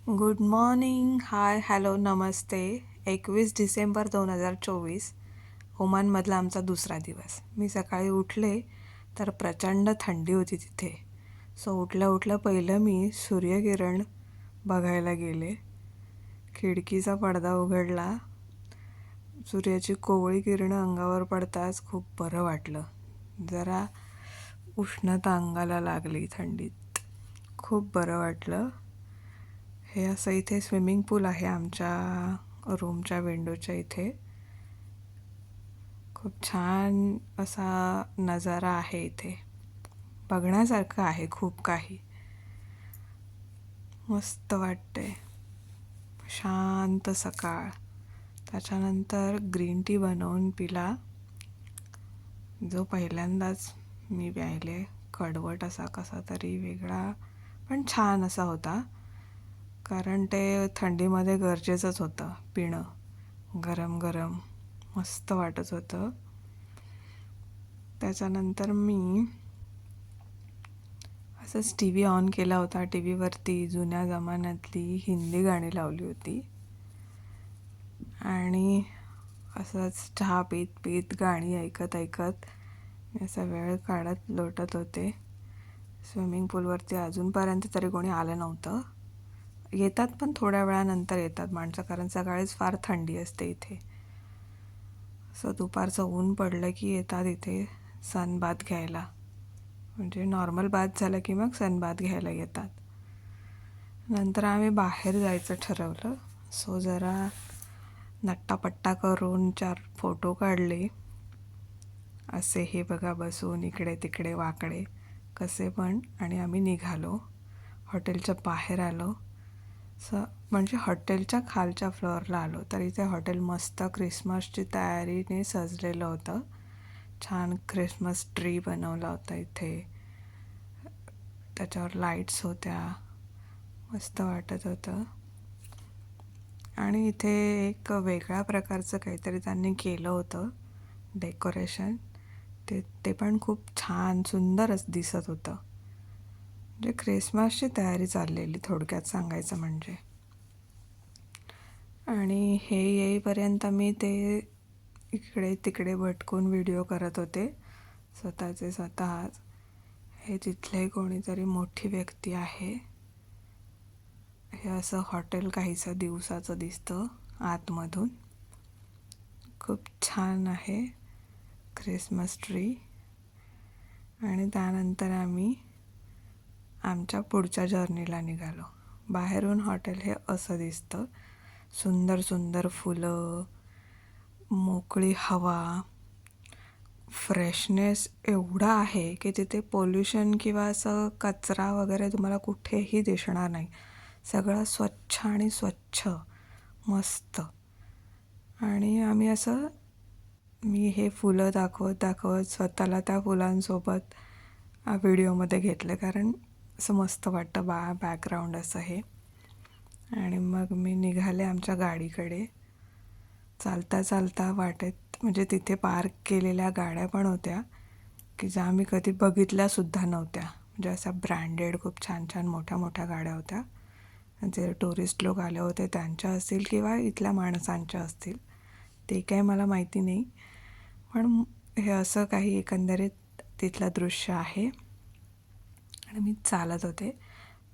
Good morning, हाय, hello, नमस्ते. 21 डिसेंबर 2024 ओमानमधला आमचा दुसरा दिवस. मी सकाळी उठले तर प्रचंड थंडी होती तिथे. सो उठल्या उठल्या पहिलं मी सूर्यकिरण बघायला गेले. खिडकीचा पडदा उघडला. सूर्याची कोवळी किरणं अंगावर पडताच खूप बरं वाटलं. जरा उष्णता अंगाला लागली थंडीत. खूप बरं वाटलं. हे असं इथे स्विमिंग पूल आहे आमच्या रूमच्या विंडोच्या इथे. खूप छान असा नजारा आहे इथे. बघण्यासारखं आहे खूप काही. मस्त वाटते. शांत सकाळ. त्याच्यानंतर ग्रीन टी बनवून पिला, जो पहिल्यांदाच मी प्यायले. कडवट असा कसा तरी वेगळा पण छान असा होता, कारण ते थंडीमध्ये गरजेचंच होतं पिणं. गरम गरम मस्त वाटत होतं. त्याच्यानंतर मी असंच टी व्ही ऑन केला होता. टी व्हीवरती जुन्या जमान्यातली हिंदी गाणी लावली होती आणि असंच चहा पीत पीत गाणी ऐकत ऐकत मी असा वेळ काढत लोटत होते. स्विमिंग पूलवरती अजूनपर्यंत तरी कोणी आलं नव्हतं. येतात पण थोड्या वेळानंतर येतात माणसं, कारण सकाळीच फार थंडी असते इथे. असं दुपारचं ऊन पडलं की येतात इथे सनबाथ घ्यायला. म्हणजे नॉर्मल बाथ झालं की मग सनबाथ घ्यायला येतात. नंतर आम्ही बाहेर जायचं ठरवलं. सो जरा नट्टापट्टा करून 4 फोटो काढले. असे हे बघा, बसून इकडे तिकडे वाकडे कसे पण. आणि आम्ही निघालो. हॉटेलच्या बाहेर आलो. म्हणजे हॉटेलच्या खालच्या फ्लोअरला आलो तर इथे हॉटेल मस्त क्रिसमसची तयारीने सजलेलं होतं. छान क्रिसमस ट्री बनवला होता इथे. त्याच्यावर लाईट्स होत्या. मस्त वाटत होतं. आणि इथे एक वेगळ्या प्रकारचं काहीतरी त्यांनी केलं होतं डेकोरेशन. ते पण खूप छान सुंदरच दिसत होतं. म्हणजे क्रिसमसची तयारी चाललेली थोडक्यात सांगायचं म्हणजे. आणि हे येईपर्यंत मी ते इकडे तिकडे भटकून व्हिडिओ करत होते स्वतःच. हे तिथले कोणीतरी मोठी व्यक्ती आहे. हे असं हॉटेल काहीसं दिवसाचं दिसतं आतमधून. खूप छान आहे क्रिसमस ट्री. आणि त्यानंतर आम्ही आमच्या पुढच्या जर्नीला निघालो. बाहेरून हॉटेल हे असं दिसतं. सुंदर सुंदर फुलं, मोकळी हवा, फ्रेशनेस एवढा आहे की तिथे पोल्युशन किंवा असं कचरा वगैरे तुम्हाला कुठेही दिसणार नाही. सगळं स्वच्छ आणि स्वच्छ मस्त. आणि आम्ही असं मी हे फुलं दाखवत स्वतःला त्या फुलांसोबत व्हिडिओमध्ये घेतलं, कारण असं मस्त वाटतं बॅकग्राऊंड असं हे. आणि मग मी निघाले आमच्या गाडीकडे. चालता वाटेत म्हणजे तिथे पार्क केलेल्या गाड्या पण होत्या की ज्या मी कधी बघितल्यासुद्धा नव्हत्या. म्हणजे अशा ब्रँडेड खूप छान छान मोठ्या मोठ्या गाड्या होत्या. जे टुरिस्ट लोक आले होते त्यांच्या असतील किंवा इथल्या माणसांच्या असतील, ते काही मला माहिती नाही. पण हे असं काही एकंदरीत तिथलं दृश्य आहे. आणि मी चालत होते.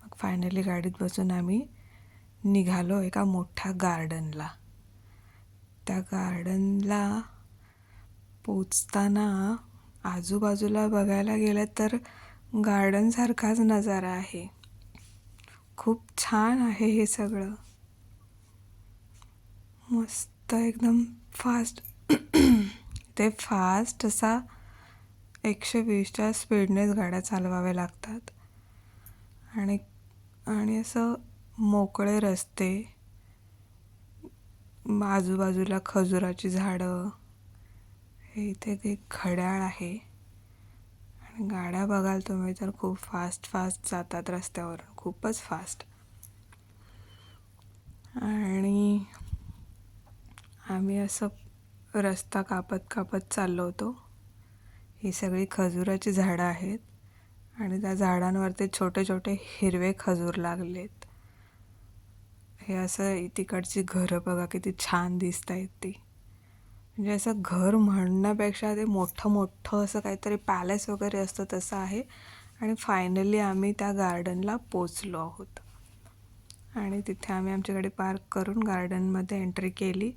मग फायनली गाडीत बसून आम्ही निघालो एका मोठ्या गार्डनला. त्या गार्डनला पोचताना आजूबाजूला बघायला गेलं तर गार्डनसारखाच नजारा आहे. खूप छान आहे हे सगळं. मस्त एकदम फास्ट. ते फास्ट असा 120च्या स्पीडनेच गाड्या चालवाव्या लागतात. आणि असं मोकळे रस्ते, आजूबाजूला खजुराची झाडं. हे इथे एक घड्याळ आहे. आणि गाड्या बघाल तुम्ही तर खूप फास्ट जातात रस्त्यावर, खूपच फास्ट. आणि आम्ही असं रस्ता कापत चाललो होतो. ही सगळी खजुराची झाडं आहेत आणि त्या झाडांवरती छोटे छोटे हिरवे खजूर लागलेत. हे असं तिकडची घरं बघा किती छान दिसत आहेत ती. म्हणजे असं घर म्हणण्यापेक्षा ते मोठं मोठं असं काहीतरी पॅलेस वगैरे असतं तसं आहे. आणि फायनली आम्ही त्या गार्डनला पोचलो आहोत आणि तिथे आम्ही आमची गाडी पार्क करून गार्डनमध्ये एंट्री केली.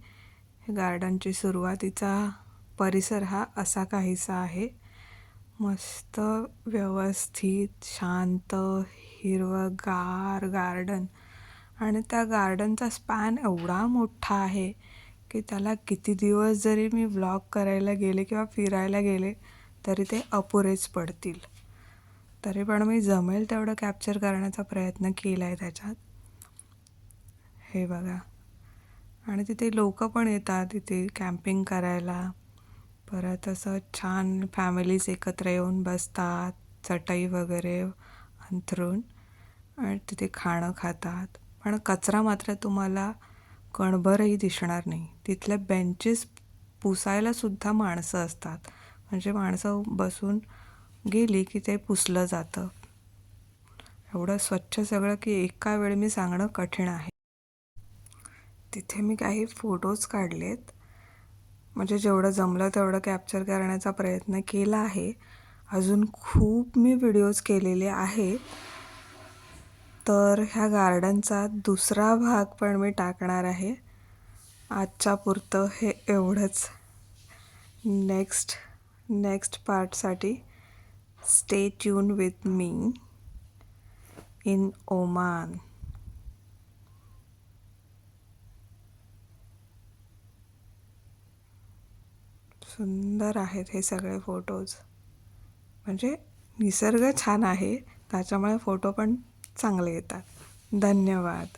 गार्डनची सुरुवातीचा परिसर हा असा काहीसा आहे. मस्त व्यवस्थित शांत हिरवंगार गार्डन आणि त्या गार्डनचा स्पॅन एवढा मोठा आहे की त्याला किती दिवस जरी मी व्लॉग करायला गेले किंवा फिरायला गेले तरी ते अपुरेच पडतील. तरी पण मी जमेल तेवढं कॅप्चर करण्याचा प्रयत्न केला आहे त्याच्यात. हे बघा, आणि तिथे लोक पण येतात तिथे कॅम्पिंग करायला. परत असं छान फॅमिलीज एकत्र येऊन बसतात, चटई वगैरे अंथरून आणि तिथे खाणं खातात. पण कचरा मात्र तुम्हाला कणभरही दिसणार नाही. तिथले बेंचेस पुसायलासुद्धा माणसं असतात. म्हणजे माणसं बसून गेली की ते पुसलं जातं. एवढं स्वच्छ सगळं की एका वेळी मी सांगणं कठीण आहे. तिथे मी काही फोटोज काढलेत, म्हणजे जेवढं जमलं तेवढं कॅप्चर करण्याचा प्रयत्न केला आहे. अजून खूप मी व्हिडिओज केलेले आहे. तर ह्या गार्डनचा दुसरा भाग पण मी टाकणार आहे. आजच्या पुरतं हे एवढंच. नेक्स्ट पार्टसाठी stay tune with me in Oman. सुंदर आहेत हे सगळे फोटोज. म्हणजे निसर्ग छान आहे त्याच्यामुळे फोटो पण चांगले येतात. धन्यवाद.